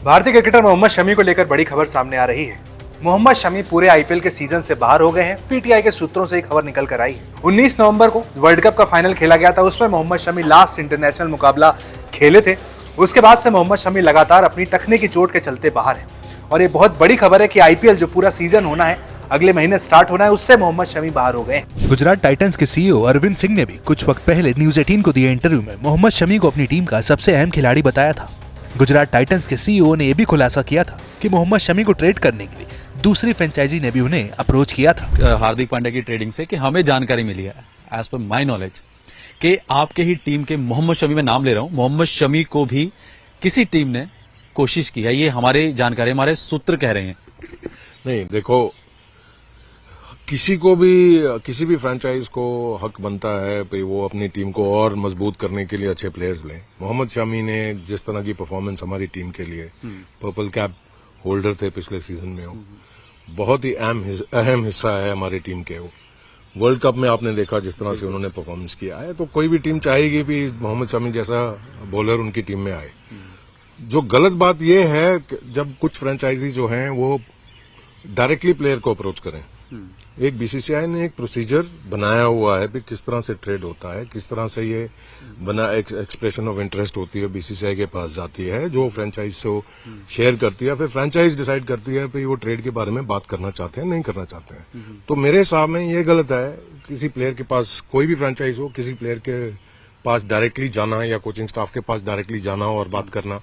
भारतीय क्रिकेटर मोहम्मद शमी को लेकर बड़ी खबर सामने आ रही है। मोहम्मद शमी पूरे आईपीएल के सीजन से बाहर हो गए हैं। पीटीआई के सूत्रों से खबर निकल कर आई है। 19 नवंबर को वर्ल्ड कप का फाइनल खेला गया था। उसमें मोहम्मद शमी लास्ट इंटरनेशनल मुकाबला खेले थे। उसके बाद से मोहम्मद शमी लगातार अपनी टखने की चोट के चलते बाहर है और ये बहुत बड़ी खबर है कि आईपीएल जो पूरा सीजन होना है, अगले महीने स्टार्ट होना है, उससे मोहम्मद शमी बाहर हो गए। गुजरात टाइटंस के सीईओ अरविंद सिंह ने भी कुछ वक्त पहले न्यूज 18 को दिए इंटरव्यू में मोहम्मद शमी को अपनी टीम का सबसे अहम खिलाड़ी बताया था। गुजरात टाइटंस के सीईओ ने यह भी खुलासा किया था कि मोहम्मद शमी को ट्रेड करने के लिए दूसरी फ्रेंचाइजी ने भी उन्हें अप्रोच किया था। हार्दिक पांड्या की ट्रेडिंग से कि हमें जानकारी मिली है एज पर माई नॉलेज कि आपके ही टीम के मोहम्मद शमी, में नाम ले रहा हूं, मोहम्मद शमी को भी किसी टीम ने कोशिश की है। ये हमारी जानकारी, हमारे सूत्र कह रहे हैं। नहीं, देखो, किसी भी फ्रेंचाइज को हक बनता है कि वो अपनी टीम को और मजबूत करने के लिए अच्छे प्लेयर्स लें। मोहम्मद शमी ने जिस तरह की परफॉर्मेंस हमारी टीम के लिए, पर्पल कैप होल्डर थे पिछले सीजन में, वो बहुत ही अहम हिस्सा है हमारी टीम के। वो वर्ल्ड कप में आपने देखा जिस तरह से उन्होंने परफॉर्मेंस किया है, तो कोई भी टीम चाहेगी भी मोहम्मद शमी जैसा बॉलर उनकी टीम में आए। जो गलत बात यह है कि जब कुछ फ्रेंचाइजी जो हैं वो डायरेक्टली प्लेयर को अप्रोच करें। एक बीसीसीआई ने एक प्रोसीजर बनाया हुआ है कि किस तरह से ट्रेड होता है, किस तरह से ये एक्सप्रेशन ऑफ इंटरेस्ट होती है, बीसीसीआई के पास जाती है, जो फ्रेंचाइज से वो शेयर करती है, फिर फ्रेंचाइज डिसाइड करती है कि वो ट्रेड के बारे में बात करना चाहते हैं, नहीं करना चाहते हैं। तो मेरे हिसाब में ये गलत है। किसी प्लेयर के पास, कोई भी फ्रेंचाइज हो, किसी प्लेयर के पास डायरेक्टली जाना या कोचिंग स्टाफ के पास डायरेक्टली जाना और बात करना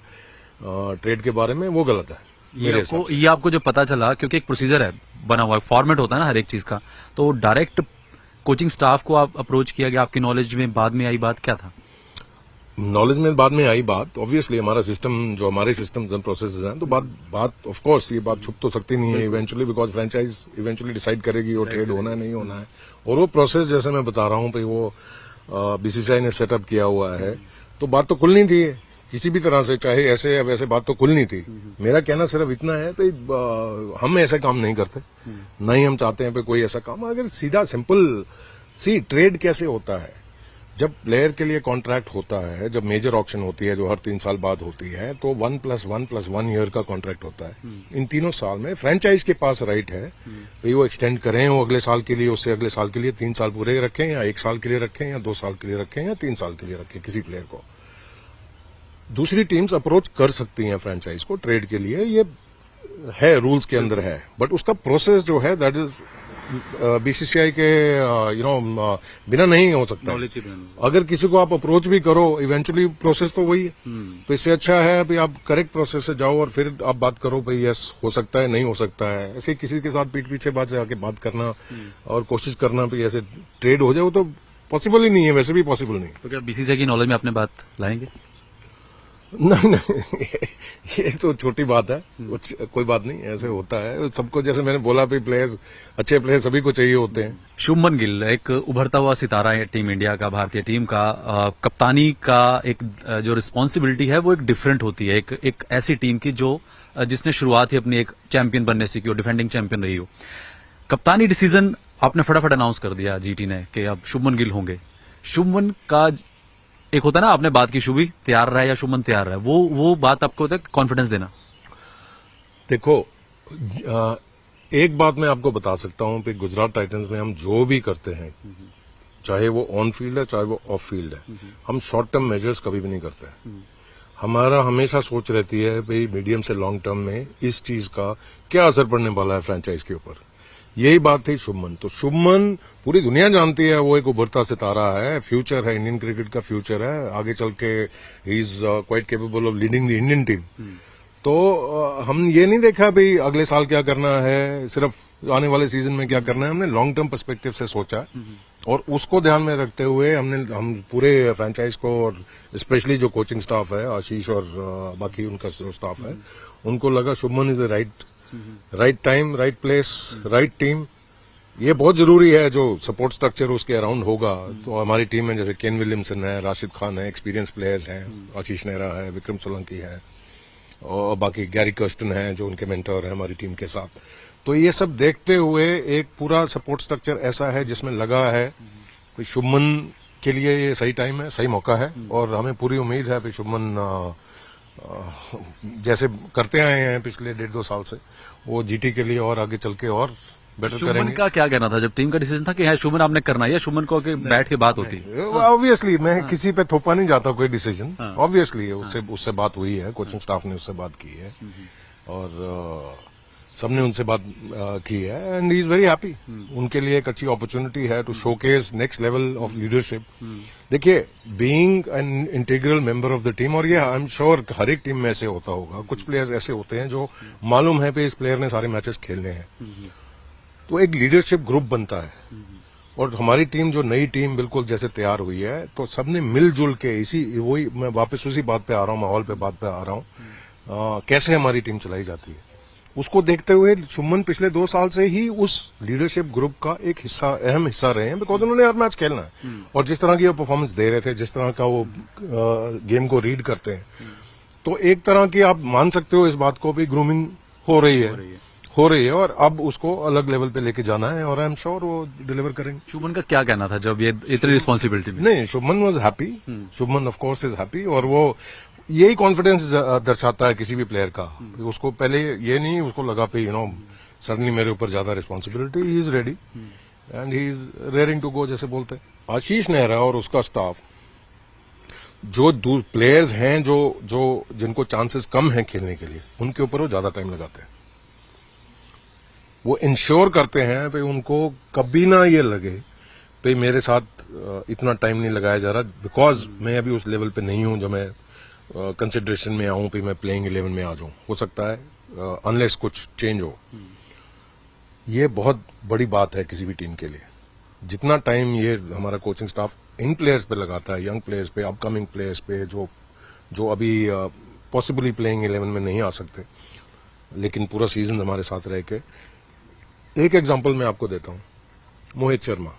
ट्रेड के बारे में, वो गलत है। ये आपको जो पता चला, क्योंकि एक प्रोसीजर है बना हुआ, फॉर्मेट होता है ना हर एक चीज का, तो डायरेक्ट कोचिंग स्टाफ को आप अप्रोच किया गया, आपकी नॉलेज में बाद में आई बात क्या था? नॉलेज में बाद में आई बात, ऑब्वियसली हमारा सिस्टम, जो हमारे सिस्टम्स एंड प्रोसेसेस हैं, तो बात ऑफ कोर्स ये बात छुप तो सकती नहीं है eventually, because franchise eventually decide करेगी वो ट्रेड होना है नहीं होना है। और वो प्रोसेस जैसे मैं बता रहा हूं कि वो बीसीसीआई ने सेटअप किया हुआ है, तो बात तो खुलनी थी किसी भी तरह से, चाहे ऐसे या वैसे, बात तो खुलनी थी। मेरा कहना सिर्फ इतना है कि हम ऐसे काम नहीं करते, ना ही हम चाहते हैं कि कोई ऐसा काम। अगर सीधा सिंपल ट्रेड कैसे होता है, जब प्लेयर के लिए कॉन्ट्रैक्ट होता है, जब मेजर ऑक्शन होती है जो हर 3 साल बाद होती है, तो 1+1+1 ईयर का कॉन्ट्रैक्ट होता है। इन तीनों साल में फ्रेंचाइज के पास राइट है भाई वो एक्सटेंड करें, वो अगले साल के लिए, उससे अगले साल के लिए 3 साल पूरे रखें, या 1 साल के लिए रखें, या 2 साल के लिए रखें, या 3 साल के लिए रखें। किसी प्लेयर को दूसरी टीम्स अप्रोच कर सकती हैं फ्रेंचाइज को ट्रेड के लिए, ये है, रूल्स के अंदर है, बट उसका प्रोसेस जो है दैट इज बीसीसीआई के बिना नहीं हो सकता। अगर किसी को आप अप्रोच भी करो, इवेंचुअली प्रोसेस तो वही है। तो इससे अच्छा है भाई आप करेक्ट प्रोसेस से जाओ और फिर आप बात करो भाई यस हो सकता है, नहीं हो सकता है। ऐसे किसी के साथ पीठ पीछे जाके बात करना और कोशिश करना भाई ऐसे ट्रेड हो जाए, वो तो पॉसिबल ही नहीं है, वैसे भी पॉसिबल नहीं। तो क्या बीसीसीआई की नॉलेज में अपने बात लाएंगे? नहीं, ये तो छोटी बात है, कोई बात नहीं, ऐसे होता है सबको। जैसे मैंने बोला भी प्लेयर्स, अच्छे प्लेयर्स सभी को चाहिए होते हैं। शुभमन गिल एक उभरता हुआ सितारा है टीम इंडिया का, भारतीय टीम का। कप्तानी का एक जो रिस्पॉन्सिबिलिटी है वो एक डिफरेंट होती है, एक ऐसी टीम की जो जिसने शुरुआत ही अपनी एक चैंपियन बनने से की हो, डिफेंडिंग चैंपियन रही हो। कप्तानी डिसीजन आपने फटाफट अनाउंस कर दिया जीटी ने कि अब शुभमन गिल होंगे। शुभमन का एक होता है ना, आपने बात की, शुभी तैयार रहा है या शुभमन तैयार रहा है, वो बात आपको होता है कॉन्फिडेंस देना। देखो, एक बात मैं आपको बता सकता हूं कि गुजरात टाइटंस में हम जो भी करते हैं, चाहे वो ऑन फील्ड है चाहे वो ऑफ फील्ड है, हम शॉर्ट टर्म मेजर्स कभी भी नहीं करते। हमारा हमेशा सोच रहती है भाई मीडियम से लॉन्ग टर्म में इस चीज का क्या असर पड़ने वाला है फ्रेंचाइज के ऊपर। यही बात थी शुभमन। तो शुभमन पूरी दुनिया जानती है, वो एक उभरता सितारा है, फ्यूचर है, इंडियन क्रिकेट का फ्यूचर है, आगे चल के he is quite capable of leading the Indian team. तो हम ये नहीं देखा भाई अगले साल क्या करना है, सिर्फ आने वाले सीजन में क्या करना है। हमने लॉन्ग टर्म पर्सपेक्टिव से सोचा और उसको ध्यान में रखते हुए हम पूरे फ्रेंचाइज को, और स्पेशली जो कोचिंग स्टाफ है, आशीष और बाकी उनका जो स्टाफ है, उनको लगा Shubman is the right time, right place, right team. ये बहुत जरूरी है, जो सपोर्ट स्ट्रक्चर उसके अराउंड होगा। तो हमारी टीम में जैसे केन विलियमसन है, राशिद खान है, एक्सपीरियंस प्लेयर्स हैं, आशीष नेहरा है, विक्रम सोलंकी है, और बाकी गैरी कर्स्टन है जो उनके मेंटर है हमारी टीम के साथ। तो ये सब देखते हुए एक पूरा सपोर्ट स्ट्रक्चर ऐसा है जिसमें लगा है कि शुभमन के लिए ये सही टाइम है, सही मौका है, और हमें पूरी उम्मीद है कि शुभमन जैसे करते आए हैं पिछले 1.5-2 साल से, वो जीटी के लिए और आगे चल के और बेटर शुभमन करेंगे। का क्या कहना था जब टीम का डिसीजन था कि है शुभमन आपने करना है, या शुभमन को कि बैठ के बात होती? ऑब्वियसली मैं किसी पे थोपा नहीं जाता कोई डिसीजन। ऑब्वियसली उससे बात हुई है, कोचिंग स्टाफ ने उससे बात की है और सबने उनसे बात की है and he is very happy. उनके लिए एक अच्छी अपॉर्चुनिटी है to showcase next level of leadership. देखिए, being an integral member of the team, और ये आई एम श्योर हर एक टीम में ऐसे होता होगा, कुछ प्लेयर्स ऐसे होते हैं जो मालूम है कि इस प्लेयर ने सारे मैचेस खेलने हैं, तो एक लीडरशिप ग्रुप बनता है। और हमारी टीम जो नई टीम बिल्कुल जैसे तैयार हुई है, तो सबने मिलजुल के वही मैं वापस उसी बात पे आ रहा हूँ, माहौल पे बात पे आ रहा हूँ, कैसे हमारी टीम चलाई जाती है उसको देखते हुए शुभमन पिछले 2 साल से ही उस लीडरशिप ग्रुप का एक हिस्सा, अहम हिस्सा रहे हैं, बिकॉज उन्होंने हर मैच खेलना है और जिस तरह की वो परफॉर्मेंस दे रहे थे, जिस तरह का वो गेम को रीड करते हैं, तो एक तरह की आप मान सकते हो इस बात को भी ग्रूमिंग हो रही है और अब उसको अलग लेवल पे लेके जाना है और आई एम श्योर वो डिलीवर करेंगे। शुभमन का क्या कहना था जब ये इतनी रिस्पॉन्सिबिलिटी में? नहीं, Shubman was happy, Shubman of course is happy, और वो यही कॉन्फिडेंस दर्शाता है किसी भी प्लेयर का। उसको पहले ये नहीं उसको लगा पे सडनली मेरे ऊपर ज्यादा responsibility, he is ready and he is raring to go, जैसे बोलते हैं। आशीष नेहरा और उसका स्टाफ, जो प्लेयर्स हैं जो जिनको चांसेस कम हैं खेलने के लिए, उनके ऊपर वो ज्यादा टाइम लगाते हैं। वो इंश्योर करते हैं कि उनको कभी ना ये लगे कि मेरे साथ इतना टाइम नहीं लगाया जा रहा, बिकॉज मैं अभी उस लेवल पे नहीं हूं जो मैं कंसिडरेशन में आऊं कि मैं प्लेइंग 11 में आ जाऊं। हो सकता है अनलेस कुछ चेंज हो। ये बहुत बड़ी बात है किसी भी टीम के लिए। जितना टाइम ये हमारा कोचिंग स्टाफ इन प्लेयर्स पे लगाता है, यंग प्लेयर्स पे, अपकमिंग प्लेयर्स पे, जो अभी पॉसिबली प्लेइंग 11 में नहीं आ सकते, लेकिन पूरा सीजन हमारे साथ रह के। एक एग्जांपल मैं आपको देता हूं, मोहित शर्मा।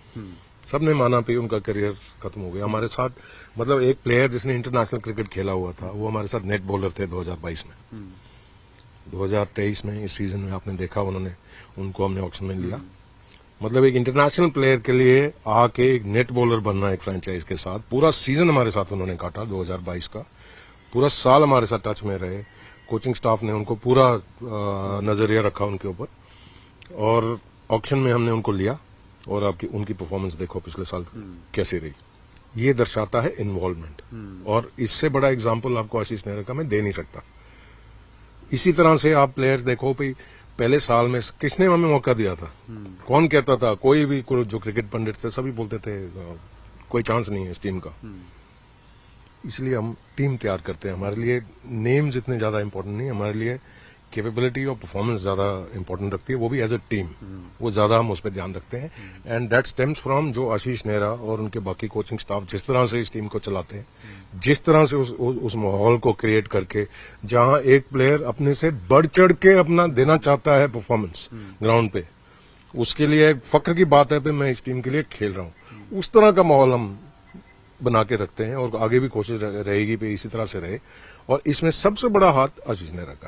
सबने माना कि उनका करियर खत्म हो गया हमारे साथ, मतलब एक प्लेयर जिसने इंटरनेशनल क्रिकेट खेला हुआ था, वो हमारे साथ नेट बॉलर थे 2022 में। 2023 में इस सीजन में आपने देखा उनको हमने ऑक्शन में लिया। मतलब एक इंटरनेशनल प्लेयर के लिए आके एक नेट बॉलर बनना एक फ्रेंचाइज के साथ, पूरा सीजन हमारे साथ उन्होंने काटा 2022 का, पूरा साल हमारे साथ टच में रहे। कोचिंग स्टाफ ने उनको पूरा नजरिया रखा उनके ऊपर, और ऑक्शन में हमने उनको लिया और आपकी उनकी परफॉर्मेंस देखो पिछले साल कैसी रही। ये दर्शाता है इन्वॉल्वमेंट, और इससे बड़ा एग्जाम्पल आपको आशीष नेहरा का मैं दे नहीं सकता। इसी तरह से आप प्लेयर्स देखो, पहले साल में किसने हमें मौका दिया था? कौन कहता था? कोई भी जो क्रिकेट पंडित थे सभी बोलते थे कोई चांस नहीं है इस टीम का। इसलिए हम टीम तैयार करते हैं। हमारे लिए नेम्स इतने ज्यादा इंपॉर्टेंट नहीं, हमारे लिए कैपेबिलिटी और परफॉर्मेंस ज्यादा इंपॉर्टेंट रखती है, वो भी एज अ टीम। वो ज्यादा हम उस पर ध्यान रखते हैं एंड दैट स्टेम्स फ्रॉम जो आशीष नेहरा और उनके बाकी कोचिंग स्टाफ जिस तरह से इस टीम को चलाते हैं, जिस तरह से उस माहौल को क्रिएट करके, जहां एक प्लेयर अपने से बढ़ चढ़ के अपना देना चाहता है परफॉर्मेंस ग्राउंड पे, उसके लिए फख्र की बात है कि मैं इस टीम के लिए खेल रहा हूं। उस तरह का माहौल हम बना के रखते हैं और आगे भी कोशिश रहेगी कि इसी तरह से रहे, और इसमें सबसे बड़ा हाथ आशीष नेहरा का है।